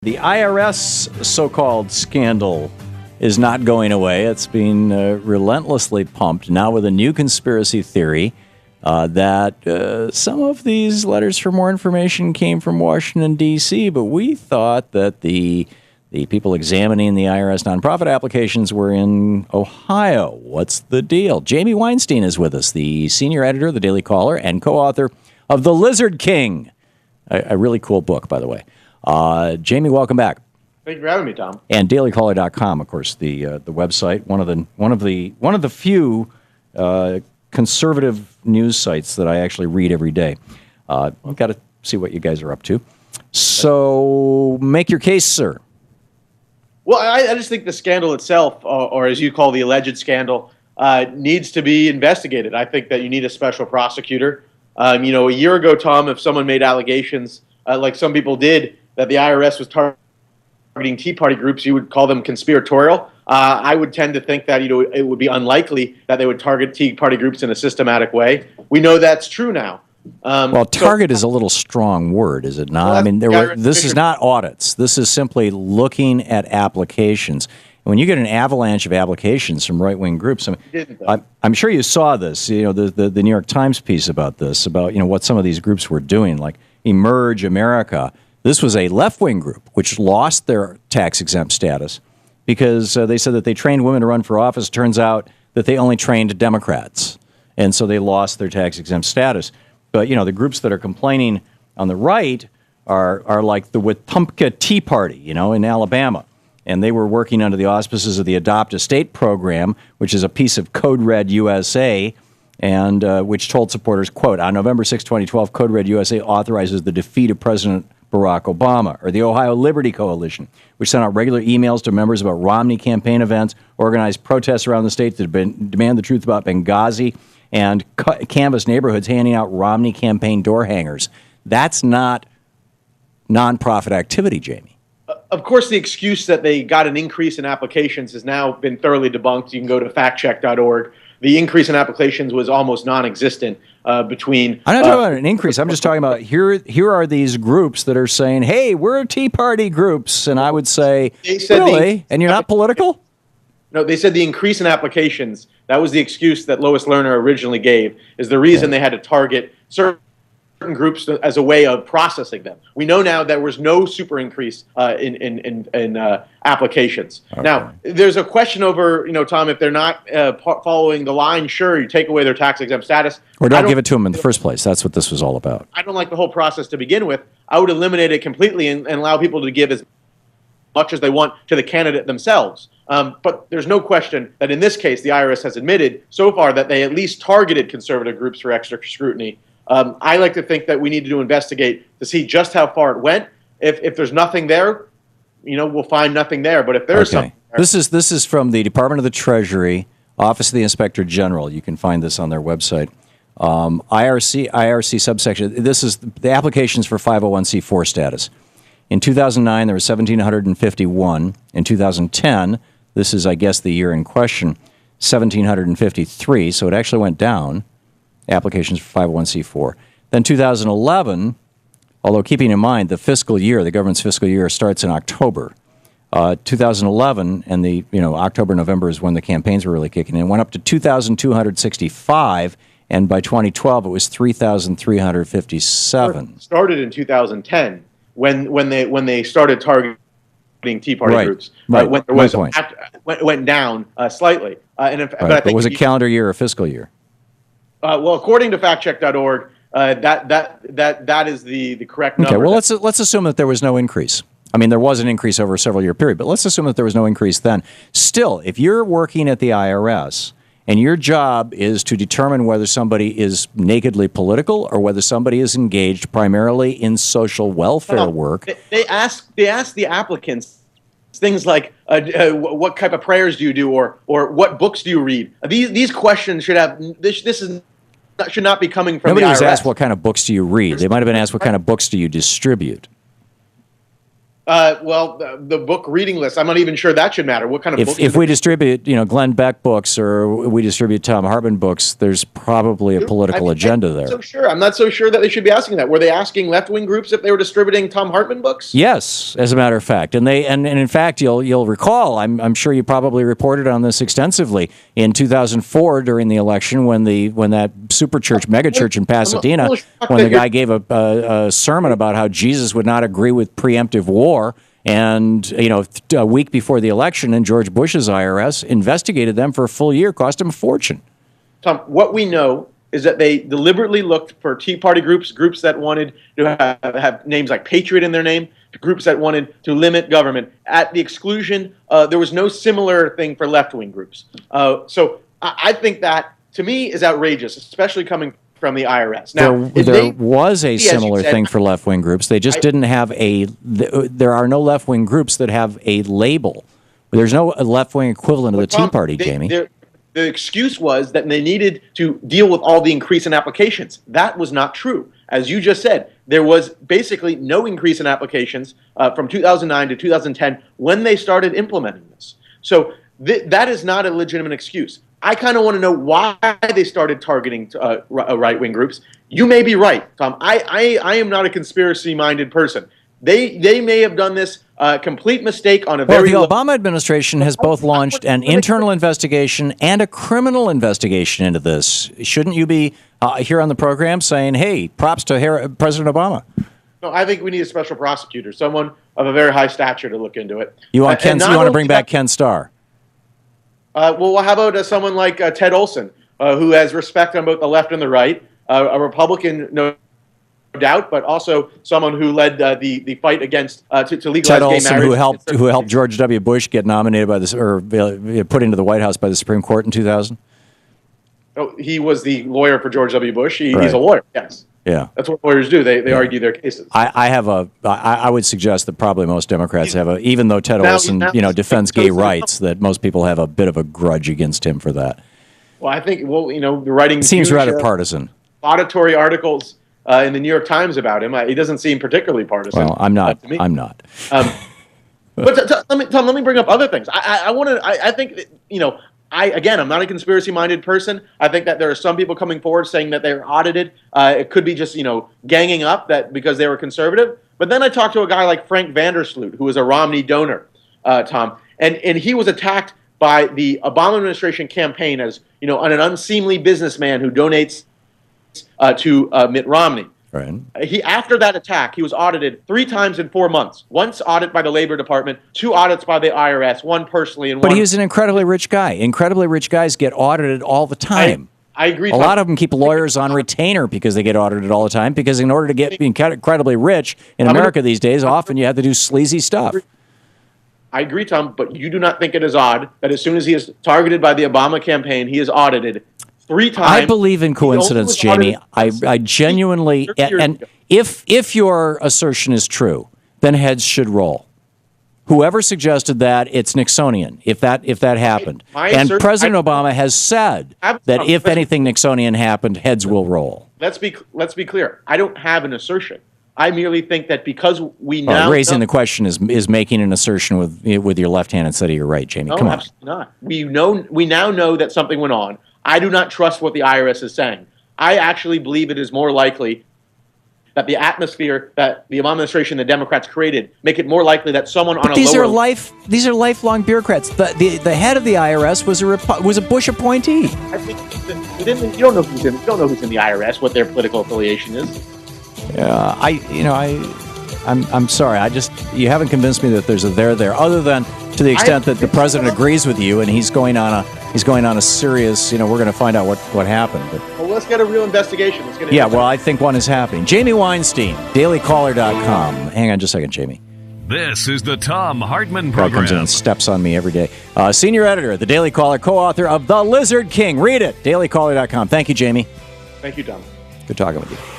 The IRS so-called scandal is not going away. It's being relentlessly pumped, now with a new conspiracy theory that some of these letters for more information came from Washington, D.C., but we thought that the people examining the IRS nonprofit applications were in Ohio. What's the deal? Jamie Weinstein is with us, the senior editor of the Daily Caller and co-author of The Lizard King, a really cool book, by the way. Jamie, welcome back. Thank you for having me, Tom. And dailycaller.com, of course, the website, one of the few conservative news sites that I actually read every day. I've got to see what you guys are up to. So, make your case, sir. Well, I just think the scandal itself, or as you call the alleged scandal, needs to be investigated. I think that you need a special prosecutor. A year ago, Tom, if someone made allegations, like some people did, that the IRS was targeting Tea Party groups, you would call them conspiratorial. I would tend to think that it would be unlikely that they would target Tea Party groups in a systematic way. We know that's true now. Well, target is a little strong word, is it not? Well, I mean, this is not audits. This is simply looking at applications. And when you get an avalanche of applications from right-wing groups, I'm sure you saw this. The New York Times piece about this, about what some of these groups were doing, like Emerge America. This was a left-wing group which lost their tax-exempt status because they said that they trained women to run for office. Turns out that they only trained Democrats, and so they lost their tax-exempt status. But, the groups that are complaining on the right are like the Wetumpka Tea Party, in Alabama. And they were working under the auspices of the Adopt a State program, which is a piece of Code Red USA, and which told supporters, quote, on November 6, 2012, Code Red USA authorizes the defeat of President Barack Obama. Or the Ohio Liberty Coalition, which sent out regular emails to members about Romney campaign events, organized protests around the state to demand the truth about Benghazi, and canvass neighborhoods handing out Romney campaign door hangers. That's not nonprofit activity, Jamie. Of course, the excuse that they got an increase in applications has now been thoroughly debunked. You can go to factcheck.org. The increase in applications was almost non-existent between... I'm not talking about an increase. I'm just talking about here are these groups that are saying, hey, we're Tea Party groups. And I would say, really? And you're not political? No, they said the increase in applications, that was the excuse that Lois Lerner originally gave, is the reason they had to target certain groups as a way of processing them. We know now there was no super increase in applications. Okay. Now, there's a question over, Tom, if they're not following the line, sure, you take away their tax-exempt status. Or don't give it to them in the first place. That's what this was all about. I don't like the whole process to begin with. I would eliminate it completely and allow people to give as much as they want to the candidate themselves. But there's no question that in this case, the IRS has admitted so far that they at least targeted conservative groups for extra scrutiny. I like to think that we need to investigate to see just how far it went. If there's nothing there, we'll find nothing there. But if there's something there, this is from the Department of the Treasury, Office of the Inspector General. You can find this on their website. IRC subsection. This is the applications for 501c4 status. In 2009, there were 1,751. In 2010, this is, I guess, the year in question, 1,753. So it actually went down. Applications for 501c4. Then 2011, although keeping in mind the fiscal year, the government's fiscal year starts in October. 2011 and the October, November is when the campaigns were really kicking in. Went up to 2,265, and by 2012 it was 3,357. Started in 2010 when they started targeting Tea Party groups. Right. When there was went down slightly. But I think was it calendar year or fiscal year? Well, according to factcheck.org, that is the correct number. Okay, well, let's assume that there was no increase. I mean, there was an increase over a several-year period, but let's assume that there was no increase then. Still, if you're working at the IRS and your job is to determine whether somebody is nakedly political or whether somebody is engaged primarily in social welfare work... They ask the applicants things like, what type of prayers do you do, or what books do you read? These questions should have should not be coming from Nobody the IRS. was asked what kind of books do you read. They might have been asked what kind of books do you distribute. Well, the book reading list, I'm not even sure that should matter. What kind of book? If we distribute, Glenn Beck books or we distribute Thom Hartmann books, there's probably a political agenda there. I'm not so sure that they should be asking that. Were they asking left-wing groups if they were distributing Thom Hartmann books? Yes, as a matter of fact, and in fact, you'll recall. I'm sure you probably reported on this extensively in 2004 during the election when that super church, mega church in Pasadena, when the guy gave a sermon about how Jesus would not agree with preemptive war. And, a week before the election, and George Bush's IRS investigated them for a full year, cost him a fortune. Tom, what we know is that they deliberately looked for Tea Party groups that wanted to have names like Patriot in their name, groups that wanted to limit government. At the exclusion, there was no similar thing for left-wing groups. So I think that, to me, is outrageous, especially coming from the IRS. Now, there was a similar thing for left-wing groups. They just didn't have there are no left-wing groups that have a label. There's no left-wing equivalent of the Tea Party, Jamie. The excuse was that they needed to deal with all the increase in applications. That was not true. As you just said, there was basically no increase in applications from 2009 to 2010 when they started implementing this. So that is not a legitimate excuse. I kind of want to know why they started targeting right-wing groups. You may be right, Tom. I am not a conspiracy-minded person. They may have done this complete mistake on a very... Well, the Obama administration has both launched an internal investigation and a criminal investigation into this. Shouldn't you be here on the program saying, hey, props to President Obama? No, I think we need a special prosecutor, someone of a very high stature to look into it. You want you want to bring back Ken Starr? Well, how about someone like Ted Olson, who has respect on both the left and the right, a Republican, no doubt, but also someone who led the fight against to legalize Ted gay Olson, marriage. who helped George W. Bush get nominated put into the White House by the Supreme Court in 2000. Oh, he was the lawyer for George W. Bush. He's Right. a lawyer. Yes. Yeah, that's what lawyers do. They argue their cases. I would suggest that probably most Democrats even though Ted Olson defends gay rights, that most people have a bit of a grudge against him for that. Well, I think writing seems rather partisan. Auditory articles in the New York Times about him. He doesn't seem particularly partisan. Well, I'm not. I'm not. But let me bring up other things. I think I'm not a conspiracy-minded person. I think that there are some people coming forward saying that they're audited. It could be just, ganging up that because they were conservative. But then I talked to a guy like Frank Vandersloot, who is a Romney donor, Tom, and he was attacked by the Obama administration campaign as, an unseemly businessman who donates to Mitt Romney. Right. After that attack, he was audited 3 times in 4 months. Once audit by the Labor Department, 2 audits by the IRS, 1 personally, and 1. But he was an incredibly rich guy. Incredibly rich guys get audited all the time. I agree. A lot of them keep lawyers on retainer because they get audited all the time. Because in order to get incredibly rich in America these days, often you have to do sleazy stuff. I agree, Tom. But you do not think it is odd that as soon as he is targeted by the Obama campaign, he is audited 3 times. I believe in coincidence, Jamie. I genuinely, and if your assertion is true, then heads should roll. Whoever suggested that, it's Nixonian. If that happened, and President Obama has said that if anything Nixonian happened, heads will roll. Let's be clear. I don't have an assertion. I merely think that because we now raising the question is making an assertion with your left hand instead of your right, Jamie. Come on. Absolutely not. We now know that something went on. I do not trust what the IRS is saying. I actually believe it is more likely that the atmosphere that the Obama administration, the Democrats created, make it more likely that someone on a lower... These are lifelong bureaucrats. The head of the IRS was a Bush appointee. I think you don't know who's in the IRS, what their political affiliation is. Yeah, I'm sorry. You haven't convinced me that there's a there. Other than to the extent that the president agrees with you and he's going on a serious. We're going to find out what happened. But, well, let's get a real investigation. I think one is happening. Jamie Weinstein, dailycaller.com. Hang on just a second, Jamie. This is the Thom Hartmann Program. Guy comes in and steps on me every day. Senior editor at the Daily Caller, co-author of The Lizard King. Read it, dailycaller.com. Thank you, Jamie. Thank you, Tom. Good talking with you.